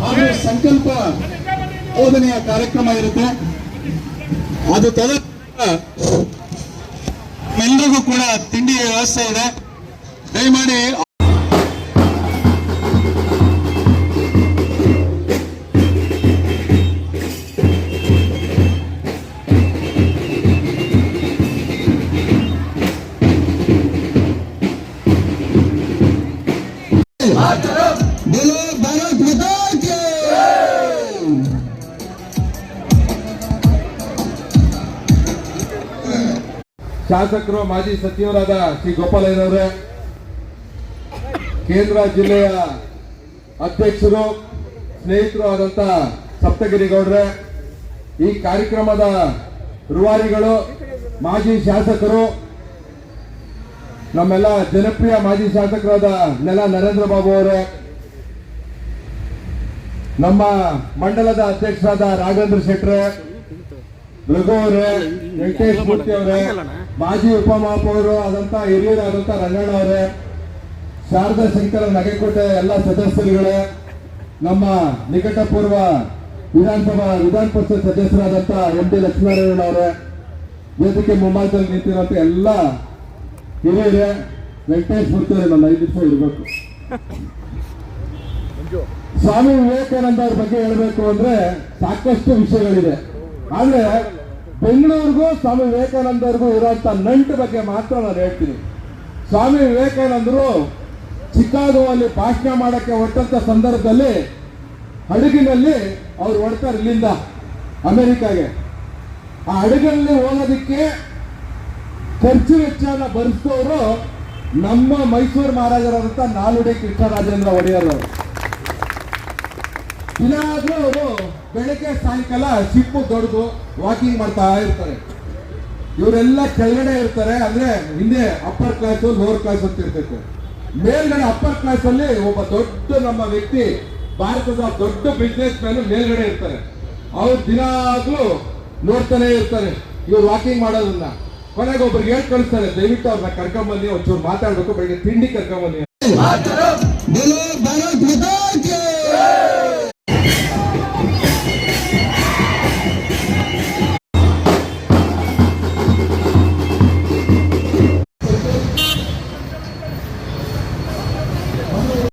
ಹಾಗೂ ಸಂಕಲ್ಪ ಬೋಧನೆಯ ಕಾರ್ಯಕ್ರಮ ಇರುತ್ತೆ. ಅದು ಎಲ್ಲರಿಗೂ ಕೂಡ ತಿಂಡಿ ವ್ಯವಸ್ಥೆ ಇದೆ. ದಯಮಾಡಿ ಶಾಸಕರು ಮಾಜಿ ಸಚಿವರಾದ ಶ್ರೀ ಗೋಪಾಲಯ್ಯನವರೇ, ಕೇಂದ್ರ ಜಿಲ್ಲೆಯ ಅಧ್ಯಕ್ಷರು, ಸ್ನೇಹಿತರು ಆದಂತ ಸಪ್ತಗಿರಿ ಗೌಡ್ರೆ, ಈ ಕಾರ್ಯಕ್ರಮದ ರೂವಾರಿಗಳು, ಮಾಜಿ ಶಾಸಕರು, ನಮ್ಮೆಲ್ಲ ಜನಪ್ರಿಯ ಮಾಜಿ ಶಾಸಕರಾದ ನೆಲ ನರೇಂದ್ರ ಬಾಬು ಅವರೇ, ನಮ್ಮ ಮಂಡಲದ ಅಧ್ಯಕ್ಷರಾದ ರಾಘವೇಂದ್ರ ಶೆಟ್ರೆ, ರಘು ಅವರೇ, ವೆಂಕಟೇಶ್ ಮೂರ್ತಿ ಅವರೇ, ಮಾಜಿ ಉಪಮಹಾಪೌರರು ಆದಂತ ಹಿರಿಯರಾದಂತ ರಂಗಣ್ಣ ಅವರೇ, ಶಾರದಾ ಶಂಕರ ನಗೆಕೋಟೆ ಎಲ್ಲ ಸದಸ್ಯರುಗಳೇ, ನಮ್ಮ ನಿಕಟಪೂರ್ವ ವಿಧಾನ ಪರಿಷತ್ ಸದಸ್ಯರಾದಂತ ಎಂ ಡಿ ಲಕ್ಷ್ಮೀನಾರಾಯಣ ಅವರೇ, ವೇದಿಕೆ ಮುಂಭಾಗದಲ್ಲಿ ನಿಂತಿರುವಂತ ಎಲ್ಲ ಹಿರಿಯರೇ, ವೆಂಕಟೇಶ್ ಮೂರ್ತಿ ಅವರೇ, ನನ್ನ 5 ನಿಮಿಷ ಇರಬೇಕು. ಸ್ವಾಮಿ ವಿವೇಕಾನಂದ ಅವ್ರ ಬಗ್ಗೆ ಹೇಳಬೇಕು ಅಂದ್ರೆ ಸಾಕಷ್ಟು ವಿಷಯಗಳಿದೆ. ಆದ್ರೆ ಬೆಂಗಳೂರಿಗೂ ಸ್ವಾಮಿ ವಿವೇಕಾನಂದರಿಗೂ ಇರುವಂತ ನಂಟು ಬಗ್ಗೆ ಮಾತ್ರ ನಾನು ಹೇಳ್ತೀನಿ. ಸ್ವಾಮಿ ವಿವೇಕಾನಂದರು ಚಿಕಾಗೋದಲ್ಲಿ ಭಾಷಣ ಮಾಡಕ್ಕೆ ಹೊರಟಂತ ಸಂದರ್ಭದಲ್ಲಿ ಹಡಗಿನಲ್ಲಿ ಅವ್ರು ಹೊಡ್ತಾರೆ ಇಲ್ಲಿಂದ ಅಮೆರಿಕಾಗೆ. ಆ ಹಡಗಿನಲ್ಲಿ ಹೋಗೋದಕ್ಕೆ ಖರ್ಚು ವೆಚ್ಚನ ಭರಿಸಿದವರು ನಮ್ಮ ಮೈಸೂರು ಮಹಾರಾಜರಾದಂತ ನಾಲ್ವಡಿ ಕೃಷ್ಣರಾಜೇಂದ್ರ ಒಡೆಯರ್ ಅವರು. ದಿನಾದ್ರೂ ಅವರು ಬೆಳಗ್ಗೆ ಸಾಯಂಕಾಲ ಶಿಪ್ಪು ದೊಡ್ಡದು ವಾಕಿಂಗ್ ಮಾಡ್ತಾ ಇರ್ತಾರೆ. ಇವರೆಲ್ಲ ಕೆಳಗಡೆ ಇರ್ತಾರೆ, ಅಂದ್ರೆ ಹಿಂದೆ ಅಪ್ಪರ್ ಕ್ಲಾಸ್ ಲೋವರ್ ಕ್ಲಾಸ್ ಅಂತ ಇರ್ತೈತೆ. ಮೇಲ್ಗಡೆ ಅಪ್ಪರ್ ಕ್ಲಾಸ್ ಅಲ್ಲಿ ಒಬ್ಬ ದೊಡ್ಡ ನಮ್ಮ ವ್ಯಕ್ತಿ, ಭಾರತದ ದೊಡ್ಡ ಬಿಸ್ನೆಸ್ ಮ್ಯಾನ್ ಮೇಲ್ಗಡೆ ಇರ್ತಾರೆ. ಅವ್ರು ದಿನಾಗ್ಲೂ ನೋಡ್ತಾನೆ ಇರ್ತಾರೆ ಇವ್ರು ವಾಕಿಂಗ್ ಮಾಡೋದನ್ನ. ಕೊನೆಗೆ ಒಬ್ರಿಗೆ ಹೇಳ್ ಕಳಿಸ್ತಾರೆ, ದಯವಿಟ್ಟು ಅವ್ರನ್ನ ಕರ್ಕೊಂಬನ್ನಿ, ಒಂಚೂರು ಮಾತಾಡ್ಬೇಕು, ಬೆಳಿಗ್ಗೆ ತಿಂಡಿ ಕರ್ಕೊಂಬನ್ನಿ.